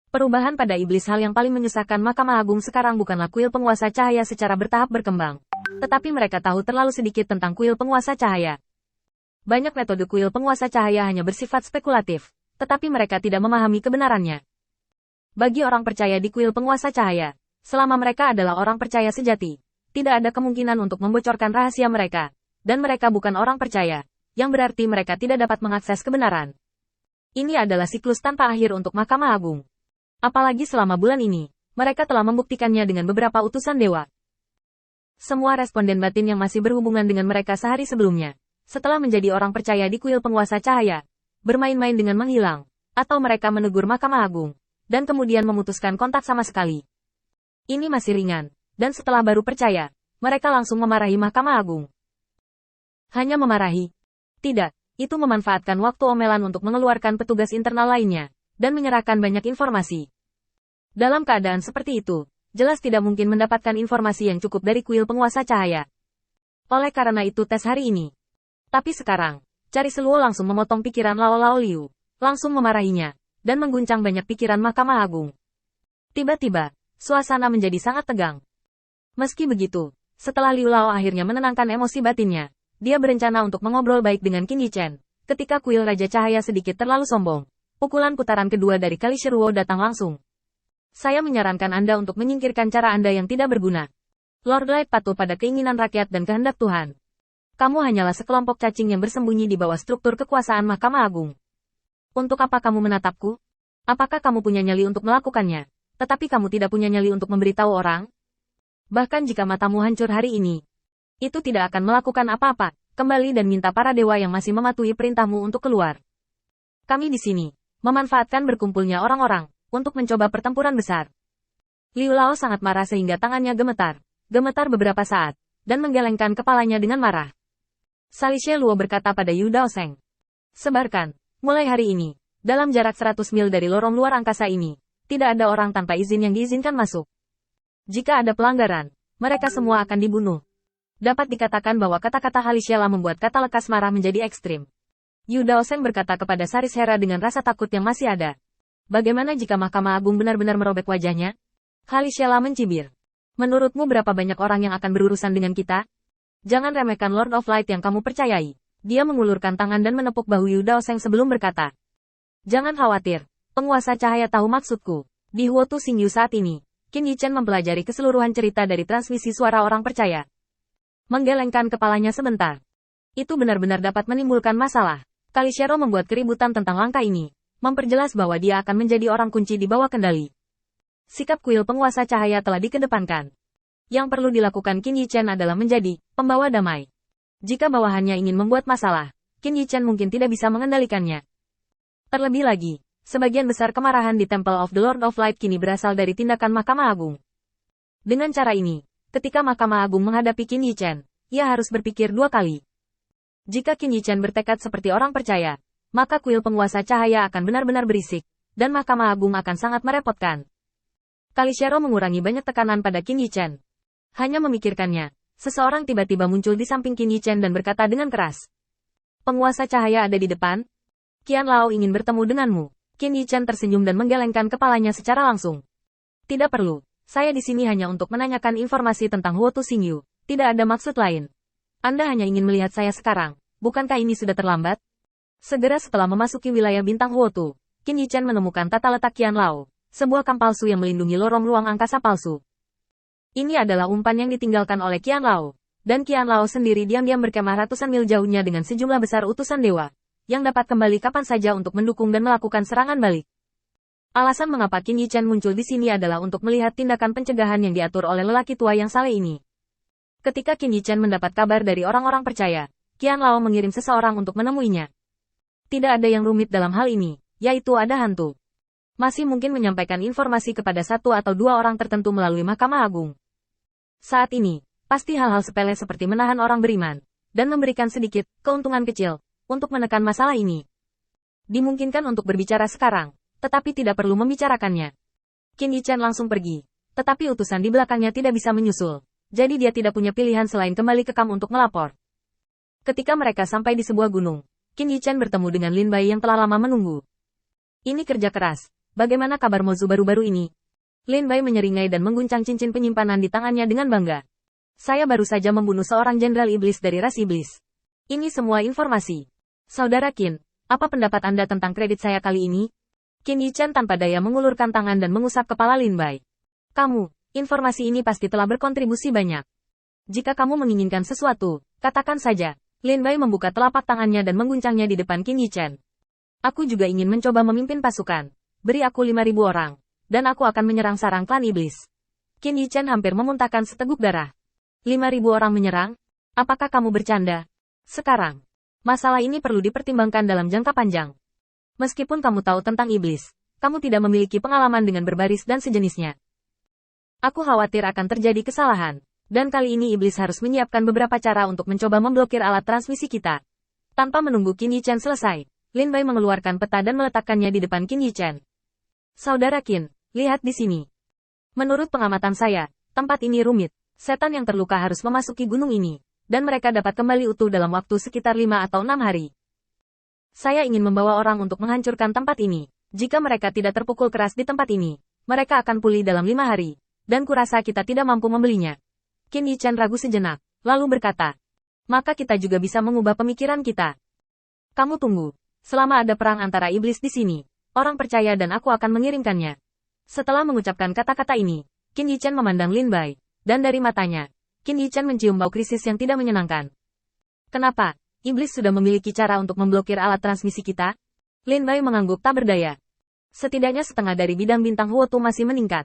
Perubahan pada iblis hal yang paling menyusahkan Mahkamah Agung sekarang bukanlah kuil penguasa cahaya secara bertahap berkembang. Tetapi mereka tahu terlalu sedikit tentang kuil penguasa cahaya. Banyak metode kuil penguasa cahaya hanya bersifat spekulatif, tetapi mereka tidak memahami kebenarannya. Bagi orang percaya di kuil penguasa cahaya, selama mereka adalah orang percaya sejati, tidak ada kemungkinan untuk membocorkan rahasia mereka, dan mereka bukan orang percaya, yang berarti mereka tidak dapat mengakses kebenaran. Ini adalah siklus tanpa akhir untuk Mahkamah Agung. Apalagi selama bulan ini, mereka telah membuktikannya dengan beberapa utusan dewa. Semua responden batin yang masih berhubungan dengan mereka sehari sebelumnya, setelah menjadi orang percaya di kuil penguasa cahaya, bermain-main dengan menghilang, atau mereka menegur Mahkamah Agung, dan kemudian memutuskan kontak sama sekali. Ini masih ringan, dan setelah baru percaya, mereka langsung memarahi Mahkamah Agung. Hanya memarahi? Tidak, itu memanfaatkan waktu omelan untuk mengeluarkan petugas internal lainnya, dan menyerahkan banyak informasi. Dalam keadaan seperti itu, jelas tidak mungkin mendapatkan informasi yang cukup dari kuil penguasa cahaya. Oleh karena itu tes hari ini. Tapi sekarang, Cari Seluo langsung memotong pikiran Lao Lao Liu, langsung memarahinya, dan mengguncang banyak pikiran Mahkamah Agung. Tiba-tiba, suasana menjadi sangat tegang. Meski begitu, setelah Liu Lao akhirnya menenangkan emosi batinnya, dia berencana untuk mengobrol baik dengan Qin Yichen. Ketika kuil Raja Cahaya sedikit terlalu sombong, pukulan putaran kedua dari Kali Sheruo datang langsung. Saya menyarankan Anda untuk menyingkirkan cara Anda yang tidak berguna. Lord Light patuh pada keinginan rakyat dan kehendak Tuhan. Kamu hanyalah sekelompok cacing yang bersembunyi di bawah struktur kekuasaan Mahkamah Agung. Untuk apa kamu menatapku? Apakah kamu punya nyali untuk melakukannya, tetapi kamu tidak punya nyali untuk memberitahu orang? Bahkan jika matamu hancur hari ini, itu tidak akan melakukan apa-apa. Kembali dan minta para dewa yang masih mematuhi perintahmu untuk keluar. Kami di sini memanfaatkan berkumpulnya orang-orang untuk mencoba pertempuran besar. Liu Lao sangat marah sehingga tangannya gemetar beberapa saat, dan menggelengkan kepalanya dengan marah. Salishe Luo berkata pada Yu Daoseng, sebarkan, mulai hari ini, dalam jarak 100 mil dari lorong luar angkasa ini, tidak ada orang tanpa izin yang diizinkan masuk. Jika ada pelanggaran, mereka semua akan dibunuh. Dapat dikatakan bahwa kata-kata Halishela membuat kata lekas marah menjadi ekstrim. Yu Daoseng berkata kepada Saris Hera dengan rasa takut yang masih ada. Bagaimana jika Mahkamah Agung benar-benar merobek wajahnya? Halishela mencibir. Menurutmu berapa banyak orang yang akan berurusan dengan kita? Jangan remehkan Lord of Light yang kamu percayai. Dia mengulurkan tangan dan menepuk bahu Yu Daoseng sebelum berkata. Jangan khawatir, penguasa cahaya tahu maksudku. Di Huotu Xingyu saat ini, Qin Yichen mempelajari keseluruhan cerita dari transmisi suara orang percaya. Menggelengkan kepalanya sebentar. Itu benar-benar dapat menimbulkan masalah. Kali Shero membuat keributan tentang langkah ini, memperjelas bahwa dia akan menjadi orang kunci di bawah kendali. Sikap kuil penguasa cahaya telah dikedepankan. Yang perlu dilakukan Qin Yichen adalah menjadi pembawa damai. Jika bawahannya ingin membuat masalah, Qin Yichen mungkin tidak bisa mengendalikannya. Terlebih lagi, sebagian besar kemarahan di Temple of the Lord of Light kini berasal dari tindakan Mahkamah Agung. Dengan cara ini, ketika Mahkamah Agung menghadapi Qin Yichen, ia harus berpikir dua kali. Jika Qin Yichen bertekad seperti orang percaya, maka kuil penguasa cahaya akan benar-benar berisik, dan Mahkamah Agung akan sangat merepotkan. Kali Shero mengurangi banyak tekanan pada Qin Yichen. Hanya memikirkannya, seseorang tiba-tiba muncul di samping Qin Yichen dan berkata dengan keras. Penguasa cahaya ada di depan? Qian Lao ingin bertemu denganmu. Qin Yichen tersenyum dan menggelengkan kepalanya secara langsung. Tidak perlu. Saya di sini hanya untuk menanyakan informasi tentang Huotu Xingyu. Tidak ada maksud lain. Anda hanya ingin melihat saya sekarang. Bukankah ini sudah terlambat? Segera setelah memasuki wilayah bintang Huotu, Qin Yichen menemukan tata letak Qian Lao, sebuah kamp palsu yang melindungi lorong ruang angkasa palsu. Ini adalah umpan yang ditinggalkan oleh Qian Lao, dan Qian Lao sendiri diam-diam berkemah ratusan mil jauhnya dengan sejumlah besar utusan dewa, yang dapat kembali kapan saja untuk mendukung dan melakukan serangan balik. Alasan mengapa Qin Yichen muncul di sini adalah untuk melihat tindakan pencegahan yang diatur oleh lelaki tua yang saleh ini. Ketika Qin Yichen mendapat kabar dari orang-orang percaya, Qian Lao mengirim seseorang untuk menemuinya. Tidak ada yang rumit dalam hal ini, yaitu ada hantu. Masih mungkin menyampaikan informasi kepada satu atau dua orang tertentu melalui Mahkamah Agung. Saat ini, pasti hal-hal sepele seperti menahan orang beriman, dan memberikan sedikit keuntungan kecil untuk menekan masalah ini. Dimungkinkan untuk berbicara sekarang, tetapi tidak perlu membicarakannya. Qin Yichen langsung pergi, tetapi utusan di belakangnya tidak bisa menyusul, jadi dia tidak punya pilihan selain kembali ke kamp untuk melapor. Ketika mereka sampai di sebuah gunung, Qin Yichen bertemu dengan Lin Bai yang telah lama menunggu. Ini kerja keras, Bagaimana kabar Mozu baru-baru ini? Lin Bai menyeringai dan mengguncang cincin penyimpanan di tangannya dengan bangga. Saya baru saja membunuh seorang jenderal iblis dari ras iblis. Ini semua informasi. Saudara Qin, apa pendapat Anda tentang kredit saya kali ini? Qin Yichen tanpa daya mengulurkan tangan dan mengusap kepala Lin Bai. Kamu, informasi ini pasti telah berkontribusi banyak. Jika kamu menginginkan sesuatu, katakan saja. Lin Bai membuka telapak tangannya dan mengguncangnya di depan Qin Yichen. Aku juga ingin mencoba memimpin pasukan. Beri aku 5.000 orang, dan aku akan menyerang sarang klan iblis. Qin Yichen hampir memuntahkan seteguk darah. 5.000 orang menyerang? Apakah kamu bercanda? Sekarang, masalah ini perlu dipertimbangkan dalam jangka panjang. Meskipun kamu tahu tentang iblis, kamu tidak memiliki pengalaman dengan berbaris dan sejenisnya. Aku khawatir akan terjadi kesalahan, dan kali ini iblis harus menyiapkan beberapa cara untuk mencoba memblokir alat transmisi kita. Tanpa menunggu Qin Yichen selesai, Lin Bai mengeluarkan peta dan meletakkannya di depan Qin Yichen. Saudara Qin, lihat di sini. Menurut pengamatan saya, tempat ini rumit. Setan yang terluka harus memasuki gunung ini, dan mereka dapat kembali utuh dalam waktu sekitar 5 atau 6 hari. Saya ingin membawa orang untuk menghancurkan tempat ini. Jika mereka tidak terpukul keras di tempat ini, mereka akan pulih dalam 5 hari, dan kurasa kita tidak mampu membelinya. Qin Yichen ragu sejenak, lalu berkata, maka kita juga bisa mengubah pemikiran kita. Kamu tunggu. Selama ada perang antara iblis di sini, orang percaya dan aku akan mengirimkannya. Setelah mengucapkan kata-kata ini, Qin Yichen memandang Lin Bai, dan dari matanya, Qin Yichen mencium bau krisis yang tidak menyenangkan. Kenapa? Iblis sudah memiliki cara untuk memblokir alat transmisi kita? Lin Bai mengangguk tak berdaya. Setidaknya setengah dari bidang bintang Huotu masih meningkat.